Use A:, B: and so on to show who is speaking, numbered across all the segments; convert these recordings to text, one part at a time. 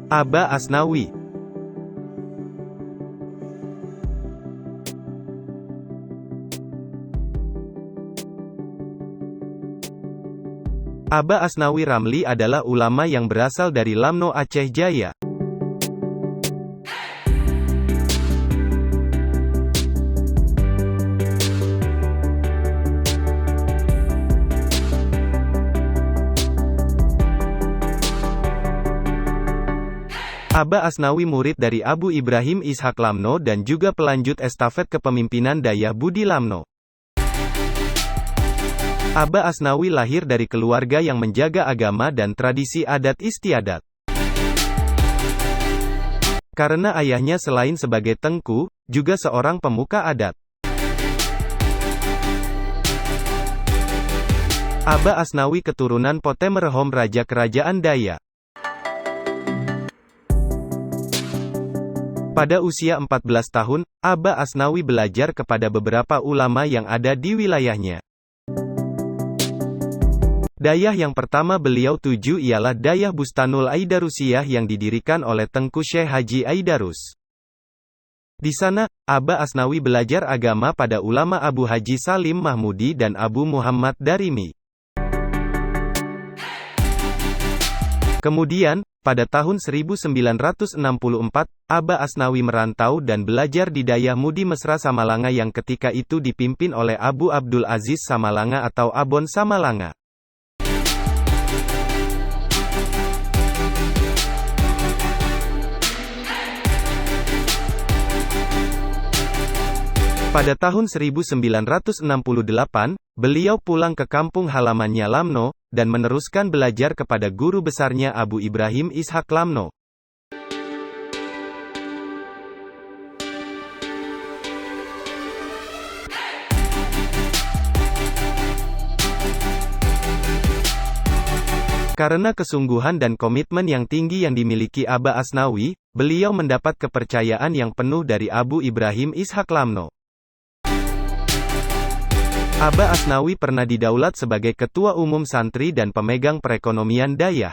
A: Aba Asnawi. Aba Asnawi Ramli adalah ulama yang berasal dari Lamno, Aceh Jaya. Aba Asnawi murid dari Abu Ibrahim Ishaq Lamno dan juga pelanjut estafet kepemimpinan Dayah Budi Lamno. Aba Asnawi lahir dari keluarga yang menjaga agama dan tradisi adat istiadat. Karena ayahnya selain sebagai tengku, juga seorang pemuka adat. Aba Asnawi keturunan Potemerhom, Raja Kerajaan Daya. Pada usia 14 tahun, Aba Asnawi belajar kepada beberapa ulama yang ada di wilayahnya. Dayah yang pertama beliau tuju ialah Dayah Bustanul Aidarusiyah yang didirikan oleh Tengku Syekh Haji Aidarus. Di sana, Aba Asnawi belajar agama pada ulama Abu Haji Salim Mahmudi dan Abu Muhammad Darimi. Kemudian, pada tahun 1964, Aba Asnawi merantau dan belajar di Dayah Mudi Mesra Samalanga yang ketika itu dipimpin oleh Abu Abdul Aziz Samalanga atau Abon Samalanga. Pada tahun 1968, beliau pulang ke kampung halamannya Lamno, dan meneruskan belajar kepada guru besarnya Abu Ibrahim Ishaq Lamno. Karena kesungguhan dan komitmen yang tinggi yang dimiliki Aba Asnawi, beliau mendapat kepercayaan yang penuh dari Abu Ibrahim Ishaq Lamno. Aba Asnawi pernah didaulat sebagai ketua umum santri dan pemegang perekonomian Dayah.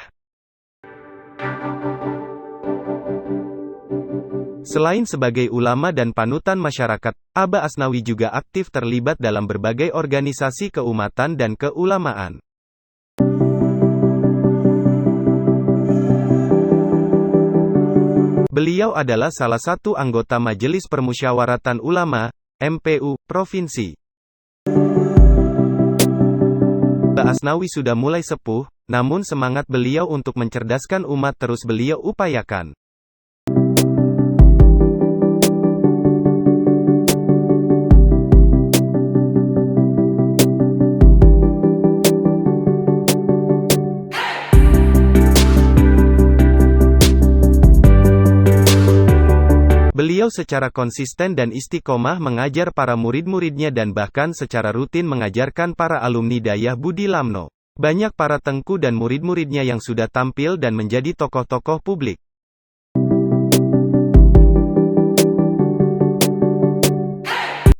A: Selain sebagai ulama dan panutan masyarakat, Aba Asnawi juga aktif terlibat dalam berbagai organisasi keumatan dan keulamaan. Beliau adalah salah satu anggota Majelis Permusyawaratan Ulama, MPU, Provinsi. Aba Asnawi sudah mulai sepuh, namun semangat beliau untuk mencerdaskan umat terus beliau upayakan. Beliau secara konsisten dan istiqomah mengajar para murid-muridnya dan bahkan secara rutin mengajarkan para alumni Dayah Budi Lamno. Banyak para tengku dan murid-muridnya yang sudah tampil dan menjadi tokoh-tokoh publik.